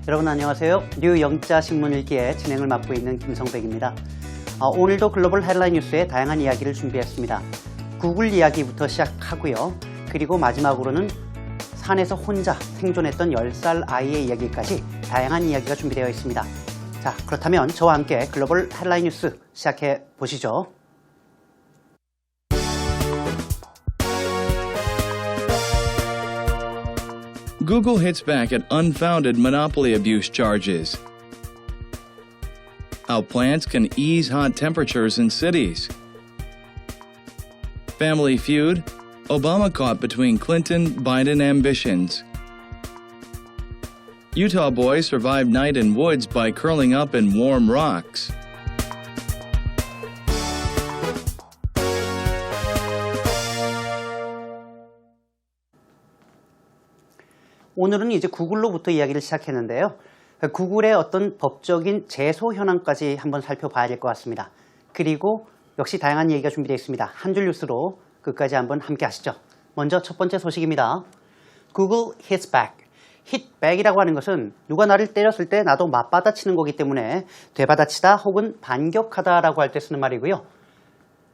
여러분 안녕하세요. 뉴영자 신문 읽기의 진행을 맡고 있는 김성백입니다. 오늘도 글로벌 헤드라인 뉴스의 다양한 이야기를 준비했습니다. 구글 이야기부터 시작하고요. 그리고 마지막으로는 산에서 혼자 생존했던 10살 아이의 이야기까지 다양한 이야기가 준비되어 있습니다. 자, 그렇다면 저와 함께 글로벌 헤드라인 뉴스 시작해 보시죠. Google hits back at unfounded monopoly abuse charges. How plants can ease hot temperatures in cities. Family feud, Obama caught between Clinton-Biden ambitions. Utah boy survived night in woods by curling up in warm rocks. 오늘은 이제 구글로부터 이야기를 시작했는데요. 구글의 어떤 법적인 제소 현황까지 한번 살펴봐야 될 것 같습니다. 그리고 역시 다양한 얘기가 준비되어 있습니다. 한 줄 뉴스로 끝까지 한번 함께 하시죠. 먼저 첫 번째 소식입니다. Google hits back. hit back이라고 하는 것은 누가 나를 때렸을 때 나도 맞받아치는 거기 때문에 되받아치다 혹은 반격하다라고 할 때 쓰는 말이고요.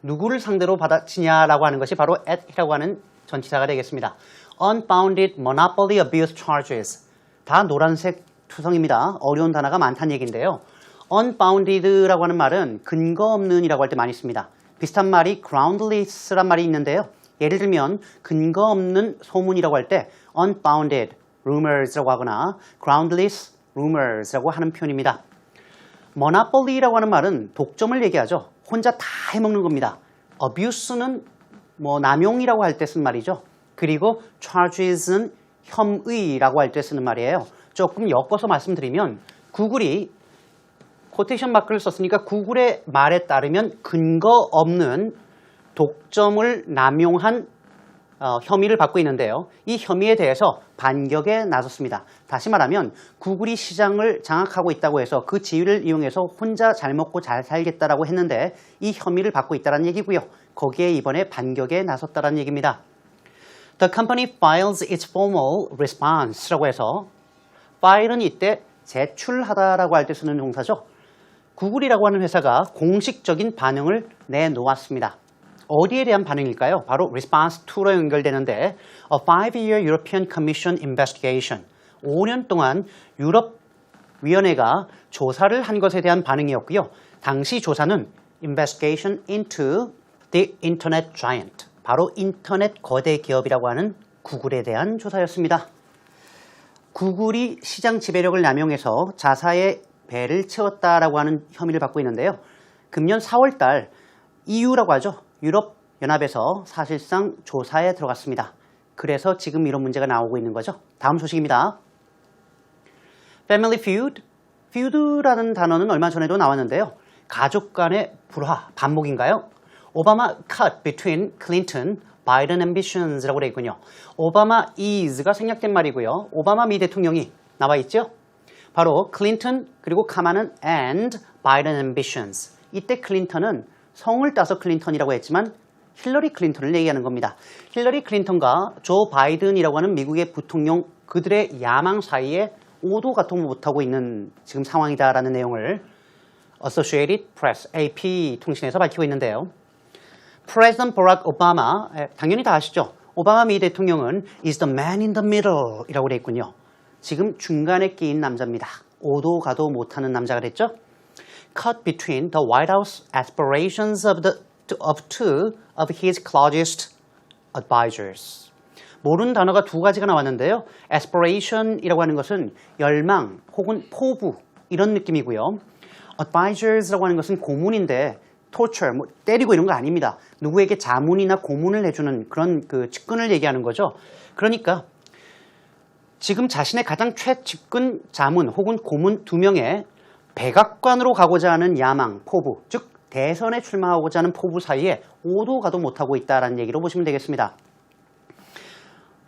누구를 상대로 받아치냐라고 하는 것이 바로 at이라고 하는 전치사가 되겠습니다. Unfounded monopoly abuse charges. 다 노란색 투성입니다. 어려운 단어가 많다는 얘기인데요. Unfounded라고 하는 말은 근거 없는이라고 할 때 많이 씁니다. 비슷한 말이 groundless란 말이 있는데요. 예를 들면 근거 없는 소문이라고 할 때 unfounded rumors라고 하거나 groundless rumors라고 하는 표현입니다. monopoly라고 하는 말은 독점을 얘기하죠. 혼자 다 해먹는 겁니다. abuse는 남용이라고 할 때 쓰는 말이죠. 그리고 charges는 혐의라고 할 때 쓰는 말이에요. 조금 엮어서 말씀드리면 구글이 코테이션 마크를 썼으니까 구글의 말에 따르면 근거 없는 독점을 남용한 혐의를 받고 있는데요. 이 혐의에 대해서 반격에 나섰습니다. 다시 말하면 구글이 시장을 장악하고 있다고 해서 그 지위를 이용해서 혼자 잘 먹고 잘 살겠다라고 했는데 이 혐의를 받고 있다는 얘기고요. 거기에 이번에 반격에 나섰다는 얘기입니다. The company files its formal response라고 해서 file은 이때 제출하다라고 할 때 쓰는 동사죠. 구글이라고 하는 회사가 공식적인 반응을 내놓았습니다. 어디에 대한 반응일까요? 바로 response to로 연결되는데 A 5-year European Commission investigation. 5년 동안 유럽위원회가 조사를 한 것에 대한 반응이었고요. 당시 조사는 investigation into the internet giant. 바로 인터넷 거대 기업이라고 하는 구글에 대한 조사였습니다. 구글이 시장 지배력을 남용해서 자사의 배를 채웠다라고 하는 혐의를 받고 있는데요. 금년 4월 달 EU라고 하죠. 유럽연합에서 사실상 조사에 들어갔습니다. 그래서 지금 이런 문제가 나오고 있는 거죠. 다음 소식입니다. Family feud. feud라는 단어는 얼마 전에도 나왔는데요. 가족 간의 불화, 반목인가요? 오바마 cut between Clinton, Biden ambitions라고 되어 있군요. 오바마 is가 생략된 말이고요. 오바마 미 대통령이 나와 있죠. 바로 클린턴 그리고 카마는 and Biden ambitions. 이때 클린턴은 성을 따서 클린턴이라고 했지만 힐러리 클린턴을 얘기하는 겁니다. 힐러리 클린턴과 조 바이든이라고 하는 미국의 부통령 그들의 야망 사이에 오도 가통 못하고 있는 지금 상황이다라는 내용을 Associated Press, AP 통신에서 밝히고 있는데요. President Barack Obama, 당연히 다 아시죠? 오바마 미 대통령은 is the man in the middle 이라고 되어 있군요. 지금 중간에 끼인 남자입니다. 오도 가도 못하는 남자가 됐죠? Cut between the White House aspirations of two of his closest advisors. 모르는 단어가 두 가지가 나왔는데요. aspiration이라고 하는 것은 열망 혹은 포부 이런 느낌이고요. advisors라고 하는 것은 고문인데 torture, 때리고 이런 거 아닙니다. 누구에게 자문이나 고문을 해주는 그런 측근을 얘기하는 거죠. 그러니까 지금 자신의 가장 최측근 자문 혹은 고문 2명의 백악관으로 가고자 하는 야망, 포부, 즉 대선에 출마하고자 하는 포부 사이에 오도 가도 못하고 있다는 얘기로 보시면 되겠습니다.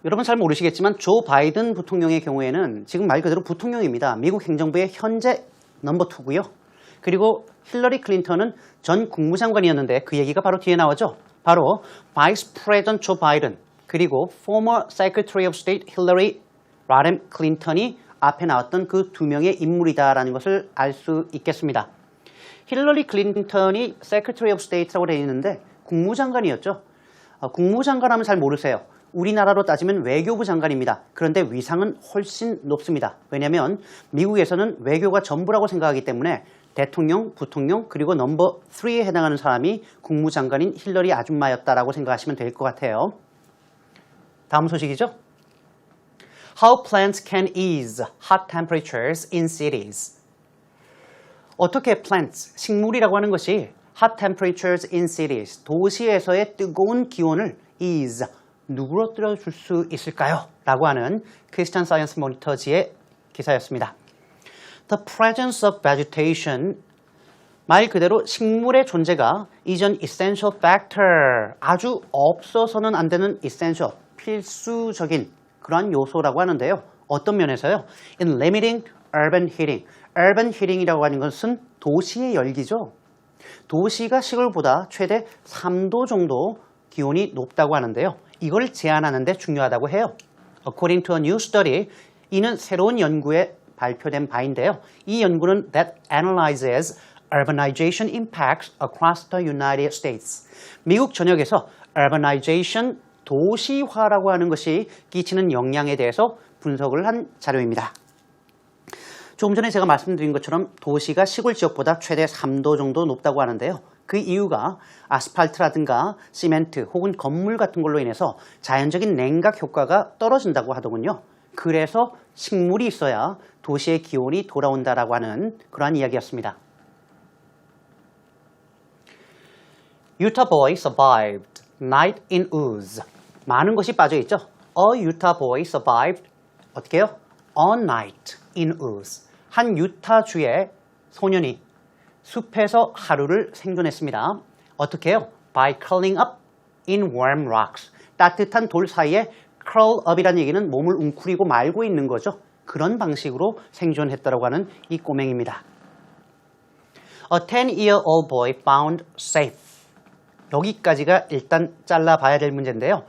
여러분 잘 모르시겠지만 조 바이든 부통령의 경우에는 지금 말 그대로 부통령입니다. 미국 행정부의 현재 넘버 2고요. 그리고 힐러리 클린턴은 전 국무장관이었는데 그 얘기가 바로 뒤에 나오죠. 바로 Vice President 조 바이든 그리고 Former Secretary of State 힐러리 라렘 클린턴이 앞에 나왔던 그 두 명의 인물이다라는 것을 알 수 있겠습니다. 힐러리 클린턴이 Secretary of State라고 되어 있는데 국무장관이었죠. 국무장관 하면 잘 모르세요. 우리나라로 따지면 외교부 장관입니다. 그런데 위상은 훨씬 높습니다. 왜냐하면 미국에서는 외교가 전부라고 생각하기 때문에 대통령, 부통령, 그리고 넘버 3에 해당하는 사람이 국무장관인 힐러리 아줌마였다라고 생각하시면 될 것 같아요. 다음 소식이죠. How plants can ease hot temperatures in cities. 어떻게 plants, 식물이라고 하는 것이 hot temperatures in cities, 도시에서의 뜨거운 기온을 ease, 누그러뜨려 줄 수 있을까요? 라고 하는 크리스천 사이언스 모니터지의 기사였습니다. The presence of vegetation, 말 그대로 식물의 존재가 is an essential factor, 아주 없어서는 안 되는 essential, 필수적인 그러한 요소라고 하는데요. 어떤 면에서요? In limiting urban heating. urban heating이라고 하는 것은 도시의 열기죠. 도시가 시골보다 최대 3도 정도 기온이 높다고 하는데요. 이걸 제한하는 데 중요하다고 해요. According to a new study, 이는 새로운 연구에 발표된 바인데요. 이 연구는 that analyzes urbanization impacts across the United States. 미국 전역에서 urbanization, 도시화라고 하는 것이 끼치는 영향에 대해서 분석을 한 자료입니다. 조금 전에 제가 말씀드린 것처럼 도시가 시골 지역보다 최대 3도 정도 높다고 하는데요. 그 이유가 아스팔트라든가 시멘트 혹은 건물 같은 걸로 인해서 자연적인 냉각 효과가 떨어진다고 하더군요. 그래서 식물이 있어야 도시의 기온이 돌아온다라고 하는 그러한 이야기였습니다. Utah boy survived night in ooze. 많은 것이 빠져있죠. A Utah boy survived 어떻게 해요? A night in ooze. 한 유타주의 소년이 숲에서 하루를 생존했습니다. 어떻게 해요? By curling up in warm rocks. 따뜻한 돌 사이에 curl up이라는 얘기는 몸을 웅크리고 말고 있는 거죠. 그런 방식으로 생존했다고 하는 이 꼬맹입니다. A 10-year-old boy found safe. 여기까지가 일단 잘라봐야 될 문제인데요.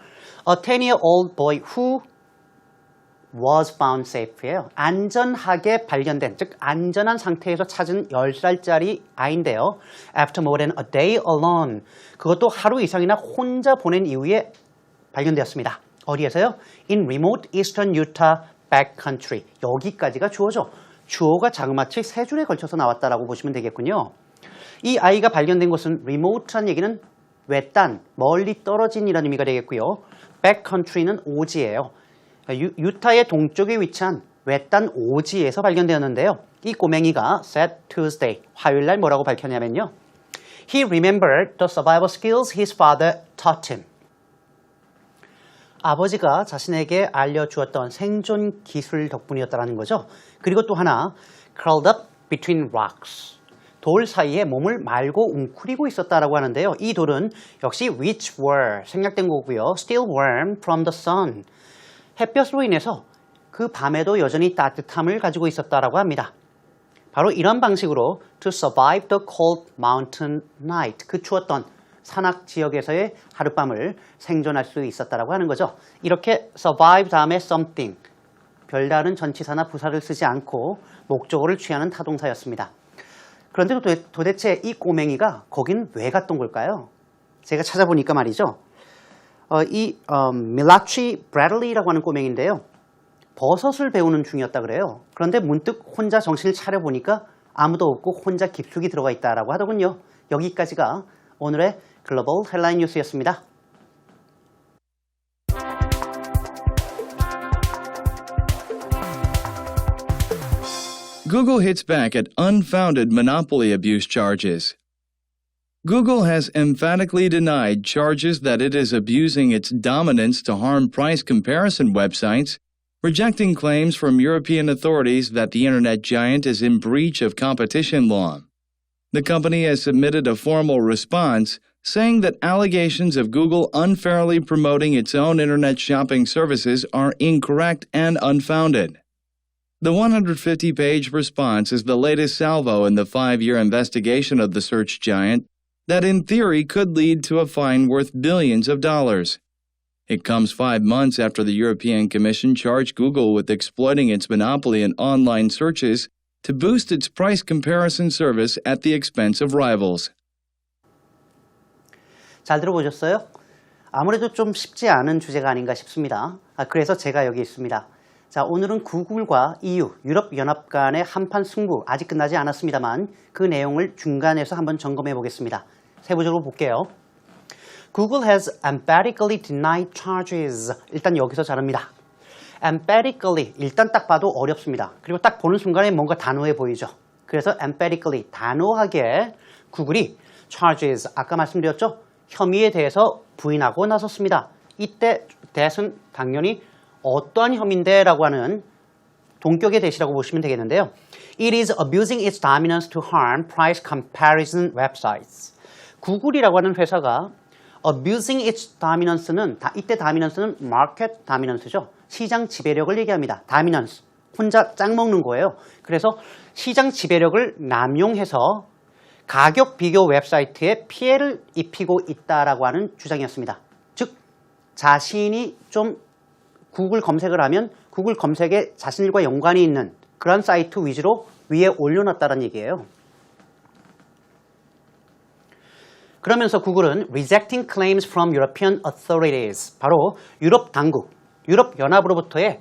A 10-year-old boy who was found safe예요. 안전하게 발견된, 즉 안전한 상태에서 찾은 10살짜리 아이인데요. After more than a day alone. 그것도 하루 이상이나 혼자 보낸 이후에 발견되었습니다. 어디에서요? In remote eastern Utah backcountry. 여기까지가 주어죠. 주어가 자그마치 3줄에 걸쳐서 나왔다라고 보시면 되겠군요. 이 아이가 발견된 곳은 remote란 얘기는 외딴, 멀리 떨어진이라는 의미가 되겠고요. backcountry는 오지예요. 유타의 동쪽에 위치한 외딴 오지에서 발견되었는데요. 이 꼬맹이가 said Tuesday, 화요일날 뭐라고 밝혔냐면요. He remembered the survival skills his father taught him. 아버지가 자신에게 알려주었던 생존 기술 덕분이었다는 거죠. 그리고 또 하나, curled up between rocks. 돌 사이에 몸을 말고 웅크리고 있었다라고 하는데요. 이 돌은 역시 which were, 생략된 거고요. Still warm from the sun. 햇볕으로 인해서 그 밤에도 여전히 따뜻함을 가지고 있었다라고 합니다. 바로 이런 방식으로 to survive the cold mountain night, 그 추웠던 산악 지역에서의 하룻밤을 생존할 수 있었다라고 하는 거죠. 이렇게 survive 다음에 something, 별다른 전치사나 부사를 쓰지 않고 목적어를 취하는 타동사였습니다. 그런데 도대체 이 꼬맹이가 거긴 왜 갔던 걸까요? 제가 찾아보니까 말이죠. 밀라치 브래들리라고 하는 꼬맹인데요. 버섯을 배우는 중이었다 그래요. 그런데 문득 혼자 정신을 차려보니까 아무도 없고 혼자 깊숙이 들어가 있다라고 하더군요. 여기까지가 오늘의 글로벌 헬라인 뉴스였습니다. Google hits back at unfounded monopoly abuse charges. Google has emphatically denied charges that it is abusing its dominance to harm price comparison websites, rejecting claims from European authorities that the internet giant is in breach of competition law. The company has submitted a formal response saying that allegations of Google unfairly promoting its own internet shopping services are incorrect and unfounded. The 150-page response is the latest salvo in the 5-year investigation of the search giant that in theory could lead to a fine worth billions of dollars. It comes 5 months after the European Commission charged Google with exploiting its monopoly in online searches to boost its price comparison service at the expense of rivals. 잘 들어보셨어요? 아무래도 좀 쉽지 않은 주제가 아닌가 싶습니다. 그래서 제가 여기 있습니다. 자, 오늘은 구글과 EU, 유럽연합 간의 한판 승부 아직 끝나지 않았습니다만 그 내용을 중간에서 한번 점검해 보겠습니다. 세부적으로 볼게요. Google has emphatically denied charges. 일단 여기서 자릅니다. emphatically, 일단 딱 봐도 어렵습니다. 그리고 딱 보는 순간에 뭔가 단호해 보이죠. 그래서 emphatically, 단호하게 구글이 charges, 아까 말씀드렸죠? 혐의에 대해서 부인하고 나섰습니다. 이때 that은 당연히 어떠한 혐의인데 라고 하는 동격의 that이라고 보시면 되겠는데요. It is abusing its dominance to harm price comparison websites. 구글이라고 하는 회사가 abusing its dominance는 이때 dominance는 market dominance죠. 시장 지배력을 얘기합니다. dominance, 혼자 짱 먹는 거예요. 그래서 시장 지배력을 남용해서 가격 비교 웹사이트에 피해를 입히고 있다라고 하는 주장이었습니다. 즉, 자신이 좀 구글 검색을 하면 구글 검색에 자신과 연관이 있는 그런 사이트 위주로 위에 올려놨다는 얘기예요. 그러면서 구글은 rejecting claims from European authorities, 바로 유럽 당국, 유럽 연합으로부터의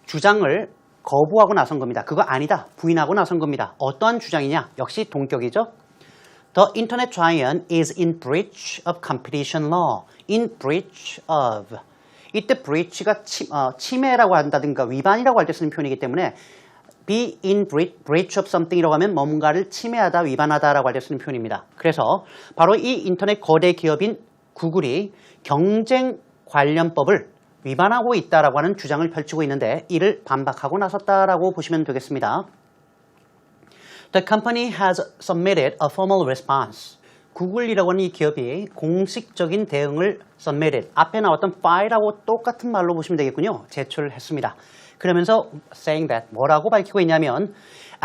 주장을 거부하고 나선 겁니다. 그거 아니다, 부인하고 나선 겁니다. 어떠한 주장이냐? 역시 동격이죠. The internet giant is in breach of competition law. In breach of. 이때 breach가 침해라고 한다든가 위반이라고 할 때 쓰는 표현이기 때문에 be in breach of something이라고 하면 뭔가를 침해하다, 위반하다라고 할 때 쓰는 표현입니다. 그래서 바로 이 인터넷 거대 기업인 구글이 경쟁 관련법을 위반하고 있다라고 하는 주장을 펼치고 있는데 이를 반박하고 나섰다라고 보시면 되겠습니다. The company has submitted a formal response. 구글이라고 하는 이 기업이 공식적인 대응을 submitted, 앞에 나왔던 file하고 똑같은 말로 보시면 되겠군요. 제출을 했습니다. 그러면서 saying that, 뭐라고 밝히고 있냐면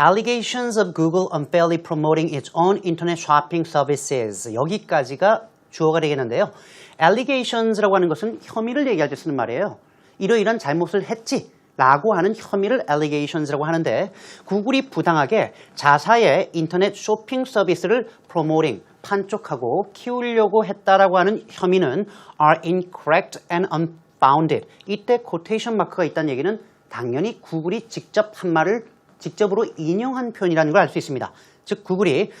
allegations of Google unfairly promoting its own internet shopping services. 여기까지가 주어가 되겠는데요. allegations라고 하는 것은 혐의를 얘기할 때 쓰는 말이에요. 이러이러한 잘못을 했지 라고 하는 혐의를 allegations라고 하는데 구글이 부당하게 자사의 인터넷 쇼핑 서비스를 promoting, 판촉하고 키우려고 했다라고 하는 혐의는 are incorrect and unfounded. 이때 quotation 마크가 있다는 얘기는 당연히 구글이 직접 한 말을 직접으로 인용한 표현이라는 걸 알 수 있습니다. 즉 구글이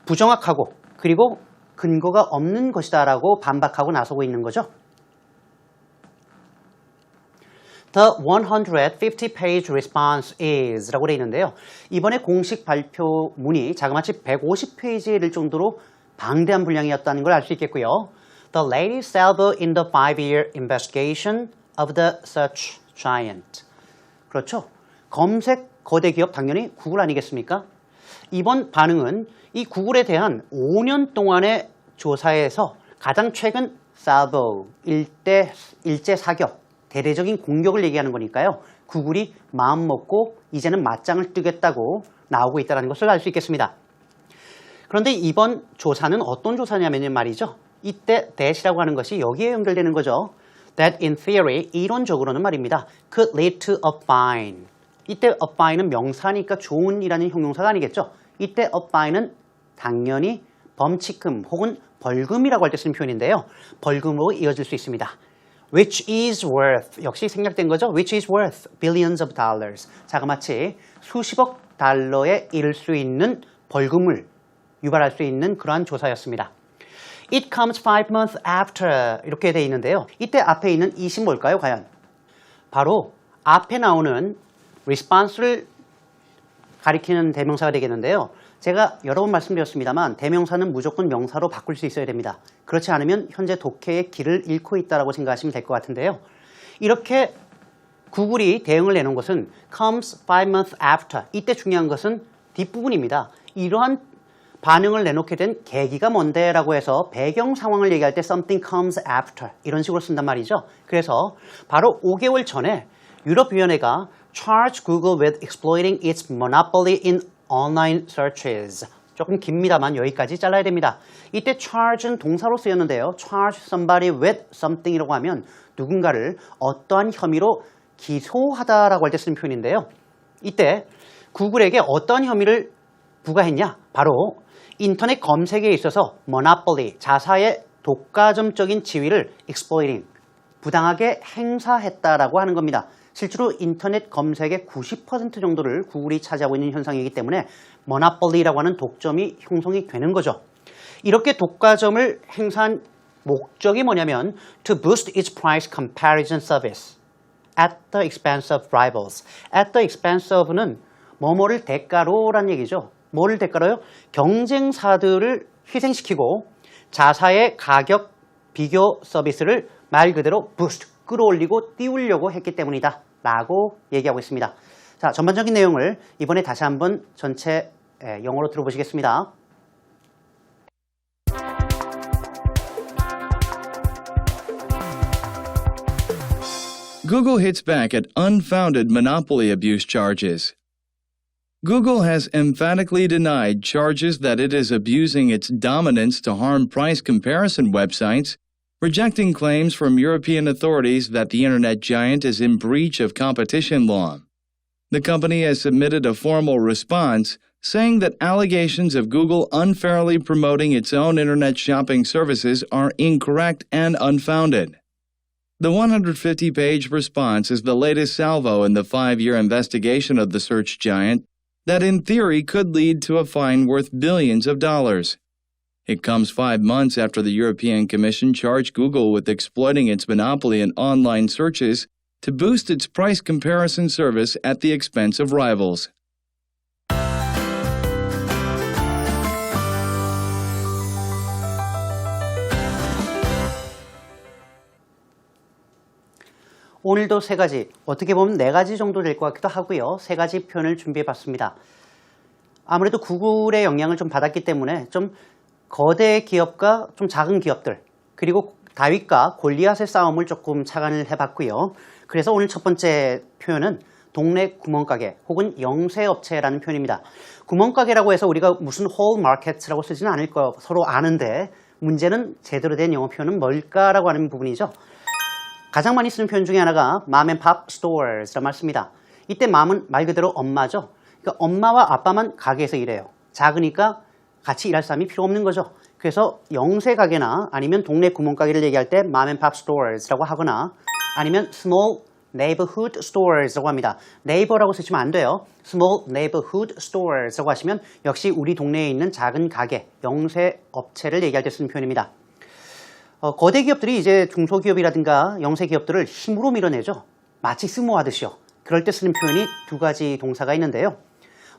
부정확하고 그리고 근거가 없는 것이다 라고 반박하고 나서고 있는 거죠. The 150-page response is 라고 되어 있는데요. 이번에 공식 발표문이 자그마치 150페이지에 이를 정도로 방대한 분량이었다는 걸 알 수 있겠고요. The latest salvo in the 5-year investigation of the search giant. 그렇죠. 검색 거대 기업 당연히 구글 아니겠습니까? 이번 반응은 이 구글에 대한 5년 동안의 조사에서 가장 최근 salvo, 일제 사격, 대대적인 공격을 얘기하는 거니까요. 구글이 마음 먹고 이제는 맞짱을 뜨겠다고 나오고 있다는 것을 알 수 있겠습니다. 그런데 이번 조사는 어떤 조사냐면 말이죠. 이때 that이라고 하는 것이 여기에 연결되는 거죠. That in theory, 이론적으로는 말입니다. Could lead to a fine. 이때 a fine은 명사니까 좋은이라는 형용사가 아니겠죠. 이때 a fine은 당연히 범칙금 혹은 벌금이라고 할 때 쓰는 표현인데요. 벌금으로 이어질 수 있습니다. Which is worth, 역시 생략된 거죠. Which is worth billions of dollars. 자그마치 수십억 달러에 이를 수 있는 벌금을 유발할 수 있는 그러한 조사였습니다. It comes 5 months after 이렇게 되어 있는데요. 이때 앞에 있는 it이 뭘까요, 과연? 바로 앞에 나오는 response를 가리키는 대명사가 되겠는데요. 제가 여러 번 말씀드렸습니다만 대명사는 무조건 명사로 바꿀 수 있어야 됩니다. 그렇지 않으면 현재 독해의 길을 잃고 있다고 생각하시면 될 것 같은데요. 이렇게 구글이 대응을 내놓은 것은 comes 5 months after. 이때 중요한 것은 뒷부분입니다. 이러한 반응을 내놓게 된 계기가 뭔데 라고 해서 배경 상황을 얘기할 때 something comes after 이런 식으로 쓴단 말이죠. 그래서 바로 5개월 전에 유럽위원회가 charge Google with exploiting its monopoly in online searches. 조금 깁니다만 여기까지 잘라야 됩니다. 이때 charge는 동사로 쓰였는데요. charge somebody with something이라고 하면 누군가를 어떠한 혐의로 기소하다라고 할 때 쓰는 표현인데요. 이때 구글에게 어떠한 혐의를 부과했냐? 바로 인터넷 검색에 있어서 monopoly, 자사의 독과점적인 지위를 exploiting, 부당하게 행사했다라고 하는 겁니다. 실제로 인터넷 검색의 90% 정도를 구글이 차지하고 있는 현상이기 때문에 monopoly라고 하는 독점이 형성이 되는 거죠. 이렇게 독과점을 행사한 목적이 뭐냐면 to boost its price comparison service at the expense of rivals. at the expense of는 뭐뭐를 대가로라는 얘기죠. 뭐를 대가로요? 경쟁사들을 희생시키고 자사의 가격 비교 서비스를 말 그대로 boost, 끌어올리고 띄우려고 했기 때문이다 라고 얘기하고 있습니다. 자, 전반적인 내용을 이번에 다시 한번 전체 영어로 들어보시겠습니다. Google hits back at unfounded monopoly abuse charges. Google has emphatically denied charges that it is abusing its dominance to harm price comparison websites, rejecting claims from European authorities that the internet giant is in breach of competition law. The company has submitted a formal response saying that allegations of Google unfairly promoting its own internet shopping services are incorrect and unfounded. The 150-page response is the latest salvo in the 5-year investigation of the search giant that in theory could lead to a fine worth billions of dollars. It comes 5 months after the European Commission charged Google with exploiting its monopoly in online searches to boost its price comparison service at the expense of rivals. 오늘도 3가지, 어떻게 보면 4가지 정도 될 것 같기도 하고요. 3가지 표현을 준비해 봤습니다. 아무래도 구글의 영향을 좀 받았기 때문에 좀 거대 기업과 좀 작은 기업들, 그리고 다윗과 골리앗의 싸움을 조금 착안을 해봤고요. 그래서 오늘 첫 번째 표현은 동네 구멍가게 혹은 영세업체라는 표현입니다. 구멍가게라고 해서 우리가 무슨 whole market라고 쓰지는 않을 거예요. 서로 아는데 문제는 제대로 된 영어 표현은 뭘까라고 하는 부분이죠. 가장 많이 쓰는 표현 중에 하나가 mom and pop stores라고 말씀입니다. 이때 mom은 말 그대로 엄마죠. 그러니까 엄마와 아빠만 가게에서 일해요. 작으니까 같이 일할 사람이 필요 없는 거죠. 그래서 영세 가게나 아니면 동네 구멍가게를 얘기할 때 mom and pop stores라고 하거나 아니면 small neighborhood stores라고 합니다. neighbor라고 쓰시면 안 돼요. small neighborhood stores라고 하시면 역시 우리 동네에 있는 작은 가게, 영세 업체를 얘기할 때 쓰는 표현입니다. 거대 기업들이 이제 중소기업이라든가 영세기업들을 힘으로 밀어내죠. 마치 스모하듯이요. 그럴 때 쓰는 표현이 2가지 동사가 있는데요.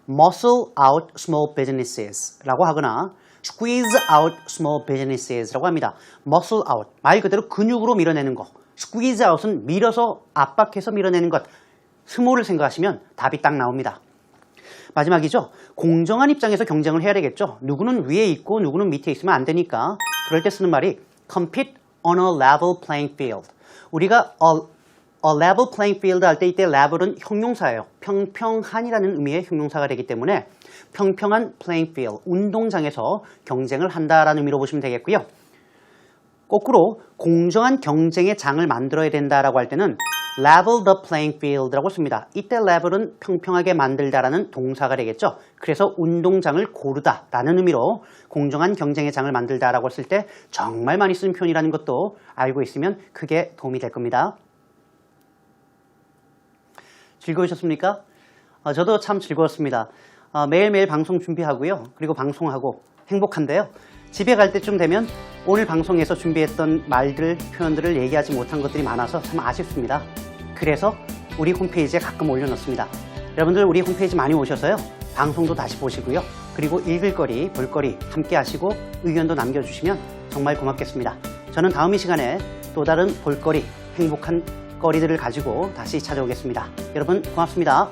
muscle out small businesses 라고 하거나 squeeze out small businesses 라고 합니다. muscle out, 말 그대로 근육으로 밀어내는 거. squeeze out은 밀어서 압박해서 밀어내는 것. 스모를 생각하시면 답이 딱 나옵니다. 마지막이죠. 공정한 입장에서 경쟁을 해야 되겠죠. 누구는 위에 있고 누구는 밑에 있으면 안 되니까 그럴 때 쓰는 말이 compete on a level playing field. 우리가 a level playing field 할 때 이때 level은 형용사예요. 평평한이라는 의미의 형용사가 되기 때문에 평평한 playing field, 운동장에서 경쟁을 한다라는 의미로 보시면 되겠고요. 거꾸로 공정한 경쟁의 장을 만들어야 된다라고 할 때는 level the playing field라고 씁니다. 이때 level은 평평하게 만들다라는 동사가 되겠죠. 그래서 운동장을 고르다라는 의미로 공정한 경쟁의 장을 만들다라고 했을 때 정말 많이 쓰는 표현이라는 것도 알고 있으면 크게 도움이 될 겁니다. 즐거우셨습니까? 저도 참 즐거웠습니다. 매일매일 방송 준비하고요. 그리고 방송하고 행복한데요. 집에 갈 때쯤 되면 오늘 방송에서 준비했던 말들, 표현들을 얘기하지 못한 것들이 많아서 참 아쉽습니다. 그래서 우리 홈페이지에 가끔 올려놓습니다. 여러분들 우리 홈페이지 많이 오셔서요. 방송도 다시 보시고요. 그리고 읽을 거리, 볼 거리 함께 하시고 의견도 남겨주시면 정말 고맙겠습니다. 저는 다음 이 시간에 또 다른 볼거리, 행복한 거리들을 가지고 다시 찾아오겠습니다. 여러분 고맙습니다.